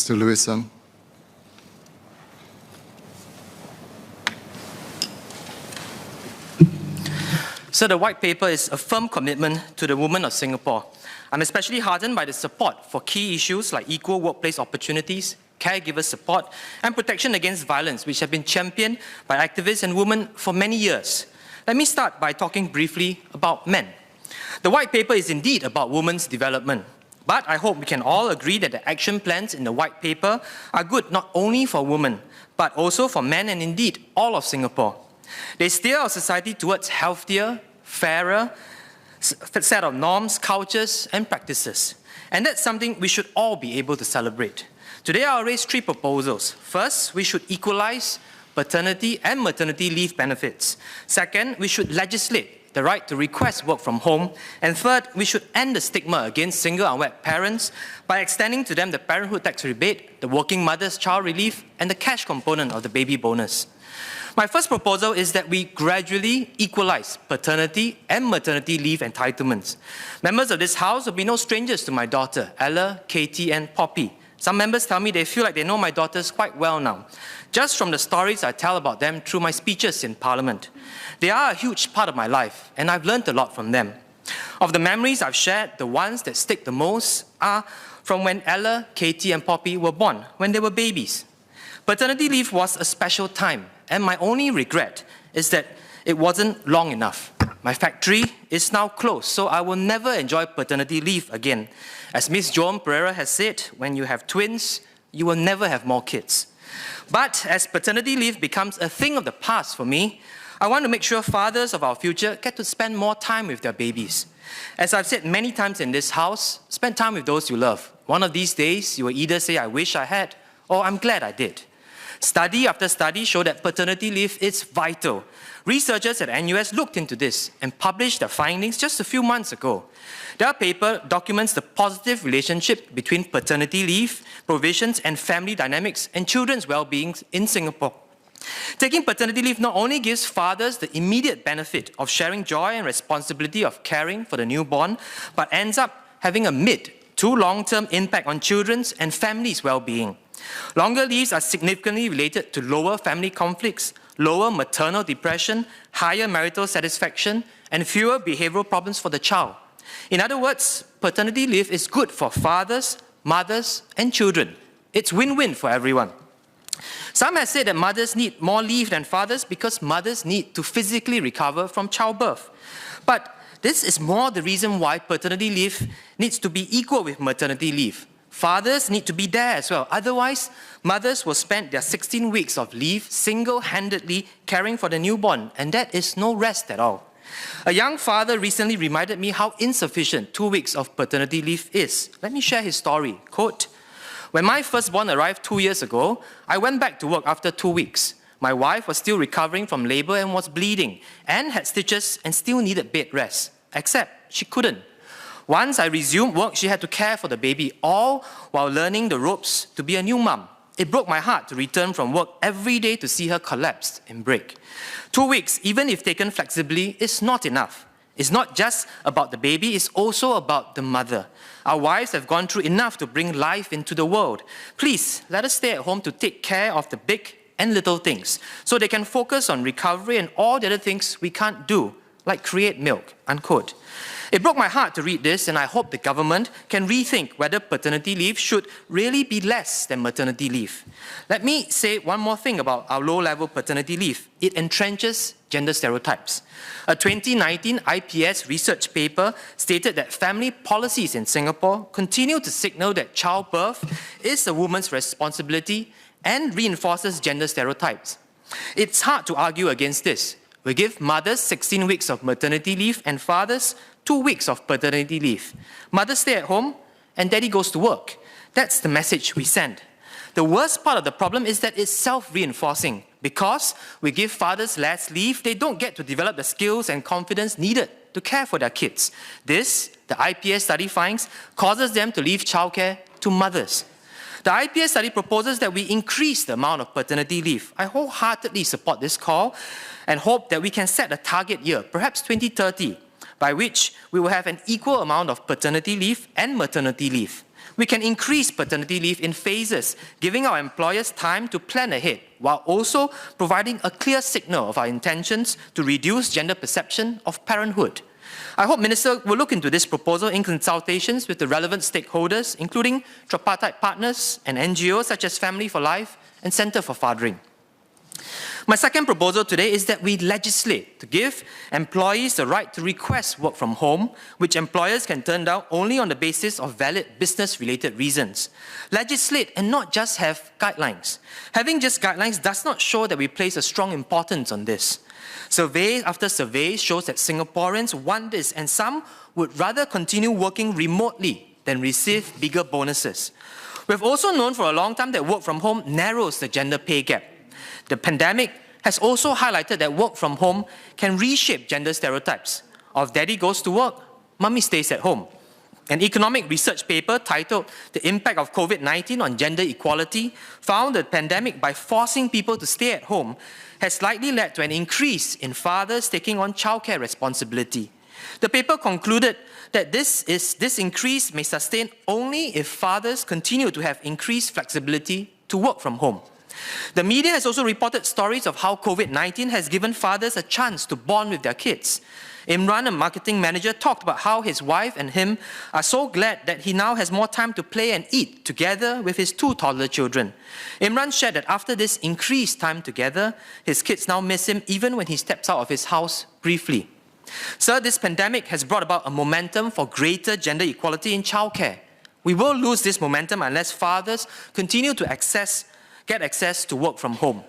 Mr. Lewison. So the white paper is a firm commitment to the women of Singapore. I'm especially heartened by the support for key issues like equal workplace opportunities, caregiver support, and protection against violence, which have been championed by activists and women for many years. Let me start by talking briefly about men. The white paper is indeed about women's development, but I hope we can all agree that the action plans in the white paper are good not only for women, but also for men and indeed all of Singapore. They steer our society towards healthier, fairer set of norms, cultures, and practices. And that's something we should all be able to celebrate. Today, I'll raise three proposals. First, we should equalize paternity and maternity leave benefits. Second, we should legislate the right to request work from home. And third, we should end the stigma against single unwed parents by extending to them the parenthood tax rebate, the working mother's child relief, and the cash component of the baby bonus. My first proposal is that we gradually equalize paternity and maternity leave entitlements. Members of this House will be no strangers to my daughter, Ella, Katie, and Poppy. Some members tell me they feel like they know my daughters quite well now, just from the stories I tell about them through my speeches in Parliament. They are a huge part of my life, and I've learned a lot from them. Of the memories I've shared, the ones that stick the most are from when Ella, Katie, and Poppy were born, when they were babies. Paternity leave was a special time, and my only regret is that it wasn't long enough. My factory is now closed, so I will never enjoy paternity leave again. As Ms. Joan Pereira has said, when you have twins, you will never have more kids. But as paternity leave becomes a thing of the past for me, I want to make sure fathers of our future get to spend more time with their babies. As I've said many times in this house, spend time with those you love. One of these days, you will either say, I wish I had, or I'm glad I did. Study after study show that paternity leave is vital. Researchers at NUS looked into this and published their findings just a few months ago. Their paper documents the positive relationship between paternity leave, provisions, and family dynamics and children's well-being in Singapore. Taking paternity leave not only gives fathers the immediate benefit of sharing joy and responsibility of caring for the newborn, but ends up having a mid to long-term impact on children's and families' well-being. Longer leaves are significantly related to lower family conflicts, lower maternal depression, higher marital satisfaction, and fewer behavioral problems for the child. In other words, paternity leave is good for fathers, mothers, and children. It's win-win for everyone. Some have said that mothers need more leave than fathers because mothers need to physically recover from childbirth. But this is more the reason why paternity leave needs to be equal with maternity leave. Fathers need to be there as well. Otherwise, mothers will spend their 16 weeks of leave single-handedly caring for the newborn, and that is no rest at all. A young father recently reminded me how insufficient 2 weeks of paternity leave is. Let me share his story. Quote, when my firstborn arrived 2 years ago, I went back to work after 2 weeks. My wife was still recovering from labor and was bleeding, and had stitches and still needed bed rest, except she couldn't. Once I resumed work, she had to care for the baby, all while learning the ropes to be a new mum. It broke my heart to return from work every day to see her collapse and break. 2 weeks, even if taken flexibly, is not enough. It's not just about the baby, it's also about the mother. Our wives have gone through enough to bring life into the world. Please, let us stay at home to take care of the big and little things, so they can focus on recovery and all the other things we can't do, like create milk, unquote. It broke my heart to read this, and I hope the government can rethink whether paternity leave should really be less than maternity leave. Let me say one more thing about our low-level paternity leave. It entrenches gender stereotypes. A 2019 IPS research paper stated that family policies in Singapore continue to signal that childbirth is a woman's responsibility and reinforces gender stereotypes. It's hard to argue against this. We give mothers 16 weeks of maternity leave and fathers 2 weeks of paternity leave. Mothers stay at home and daddy goes to work. That's the message we send. The worst part of the problem is that it's self-reinforcing. Because we give fathers less leave, they don't get to develop the skills and confidence needed to care for their kids. This, the IPS study finds, causes them to leave childcare to mothers. The IPS study proposes that we increase the amount of paternity leave. I wholeheartedly support this call and hope that we can set a target year, perhaps 2030, by which we will have an equal amount of paternity leave and maternity leave. We can increase paternity leave in phases, giving our employers time to plan ahead, while also providing a clear signal of our intentions to reduce gender perception of parenthood. I hope Minister will look into this proposal in consultations with the relevant stakeholders, including tripartite partners and NGOs such as Family for Life and Centre for Fathering. My second proposal today is that we legislate to give employees the right to request work from home, which employers can turn down only on the basis of valid business-related reasons. Legislate and not just have guidelines. Having just guidelines does not show that we place a strong importance on this. Survey after survey shows that Singaporeans want this, and some would rather continue working remotely than receive bigger bonuses. We've also known for a long time that work from home narrows the gender pay gap. The pandemic has also highlighted that work from home can reshape gender stereotypes. Of daddy goes to work, mummy stays at home. An economic research paper titled The Impact of COVID-19 on Gender Equality found that the pandemic, by forcing people to stay at home, has likely led to an increase in fathers taking on childcare responsibility. The paper concluded that this increase may sustain only if fathers continue to have increased flexibility to work from home. The media has also reported stories of how COVID-19 has given fathers a chance to bond with their kids. Imran, a marketing manager, talked about how his wife and him are so glad that he now has more time to play and eat together with his 2 toddler children. Imran shared that after this increased time together, his kids now miss him even when he steps out of his house briefly. Sir, this pandemic has brought about a momentum for greater gender equality in childcare. We will lose this momentum unless fathers continue to get access to work from home.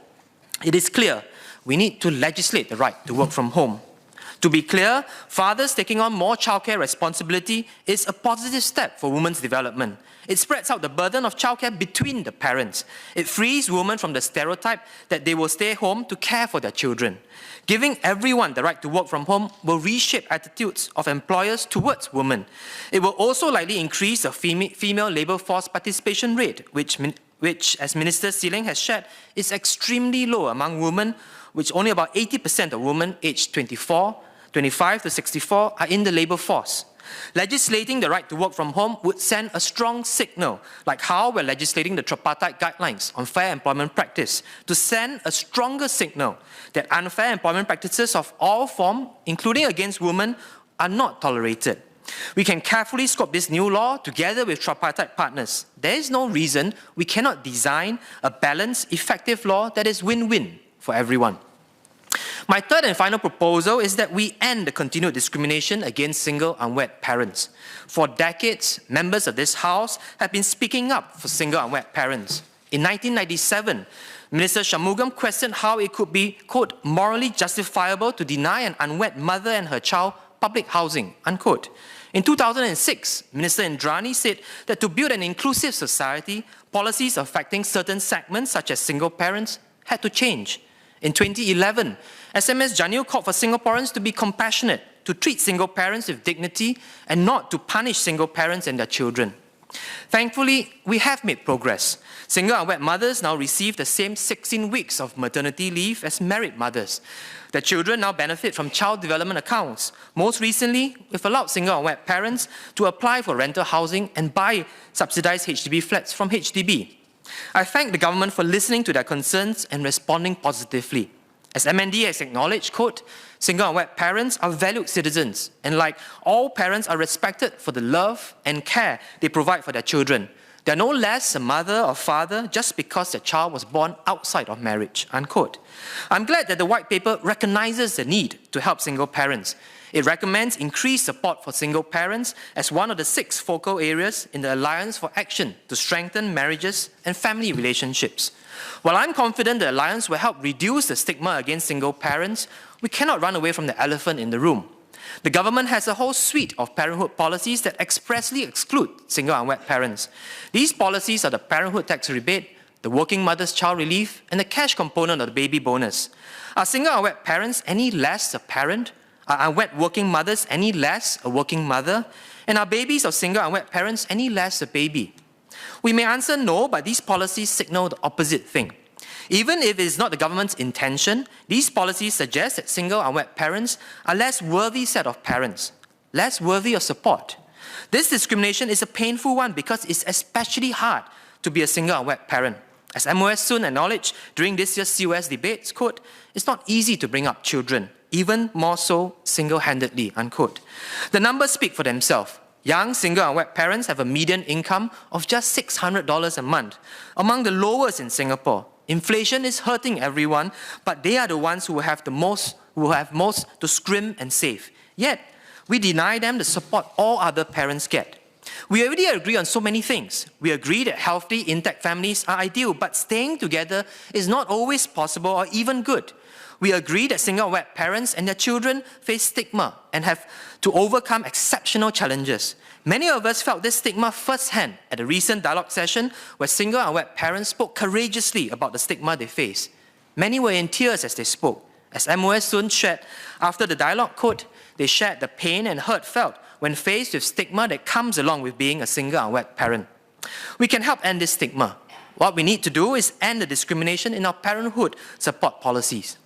It is clear we need to legislate the right to work from home. To be clear, fathers taking on more childcare responsibility is a positive step for women's development. It spreads out the burden of childcare between the parents. It frees women from the stereotype that they will stay home to care for their children. Giving everyone the right to work from home will reshape attitudes of employers towards women. It will also likely increase the female labour force participation rate, which, as Minister Seeling has shared, is extremely low among women, which only about 80% of women aged 25 to 64 are in the labour force. Legislating the right to work from home would send a strong signal, like how we're legislating the tripartite guidelines on fair employment practice, to send a stronger signal that unfair employment practices of all forms, including against women, are not tolerated. We can carefully scope this new law together with tripartite partners. There is no reason we cannot design a balanced, effective law that is win-win for everyone. My third and final proposal is that we end the continued discrimination against single unwed parents. For decades, members of this House have been speaking up for single unwed parents. In 1997, Minister Shanmugam questioned how it could be, quote, morally justifiable to deny an unwed mother and her child public housing, unquote. In 2006, Minister Indrani said that to build an inclusive society, policies affecting certain segments, such as single parents, had to change. In 2011, SMS Janil called for Singaporeans to be compassionate, to treat single parents with dignity, and not to punish single parents and their children. Thankfully, we have made progress. Single unwed mothers now receive the same 16 weeks of maternity leave as married mothers. Their children now benefit from child development accounts. Most recently, we've allowed single unwed parents to apply for rental housing and buy subsidized HDB flats from HDB. I thank the government for listening to their concerns and responding positively. As MND has acknowledged, quote, single unwed parents are valued citizens and, like all parents, are respected for the love and care they provide for their children. They are no less a mother or father just because their child was born outside of marriage, unquote. I'm glad that the white paper recognizes the need to help single parents. It recommends increased support for single parents as one of the 6 focal areas in the Alliance for Action to strengthen marriages and family relationships. While I'm confident the Alliance will help reduce the stigma against single parents, we cannot run away from the elephant in the room. The government has a whole suite of parenthood policies that expressly exclude single unwed parents. These policies are the parenthood tax rebate, the working mother's child relief, and the cash component of the baby bonus. Are single unwed parents any less a parent? Are unwed working mothers any less a working mother? And are babies of single unwed parents any less a baby? We may answer no, but these policies signal the opposite thing. Even if it is not the government's intention, these policies suggest that single unwed parents are less worthy set of parents, less worthy of support. This discrimination is a painful one because it's especially hard to be a single unwed parent. As MOS soon acknowledged during this year's COS debates, quote, "It's not easy to bring up children, even more so single-handedly," unquote. The numbers speak for themselves. Young single unwed parents have a median income of just $600 a month, among the lowest in Singapore. Inflation is hurting everyone, but they are the ones who have most to scrimp and save. Yet, we deny them the support all other parents get. We already agree on so many things. We agree that healthy, intact families are ideal, but staying together is not always possible or even good. We agree that single unwed parents and their children face stigma and have to overcome exceptional challenges. Many of us felt this stigma firsthand at a recent dialogue session where single unwed parents spoke courageously about the stigma they face. Many were in tears as they spoke. As MOS soon shared after the dialogue, quote, "They shared the pain and hurt felt when faced with stigma that comes along with being a single unwed parent." We can help end this stigma. What we need to do is end the discrimination in our parenthood support policies.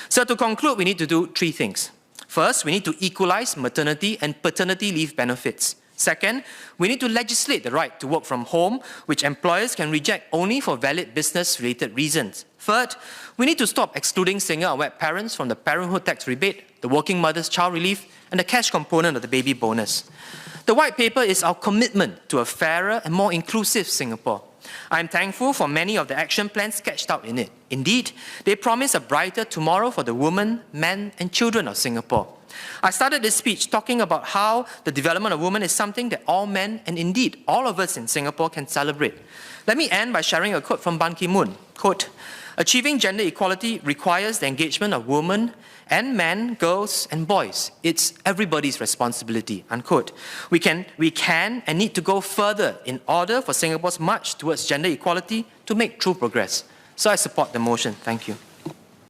So to conclude, we need to do three things. First, we need to equalize maternity and paternity leave benefits. Second, we need to legislate the right to work from home, which employers can reject only for valid business-related reasons. Third, we need to stop excluding single unwed parents from the parenthood tax rebate, the working mother's child relief, and the cash component of the baby bonus. The white paper is our commitment to a fairer and more inclusive Singapore. I am thankful for many of the action plans sketched out in it. Indeed, they promise a brighter tomorrow for the women, men, and children of Singapore. I started this speech talking about how the development of women is something that all men, and indeed all of us in Singapore, can celebrate. Let me end by sharing a quote from Ban Ki-moon. Quote, "Achieving gender equality requires the engagement of women and men, girls and boys. It's everybody's responsibility," unquote. We can and need to go further in order for Singapore's march towards gender equality to make true progress. So I support the motion. Thank you.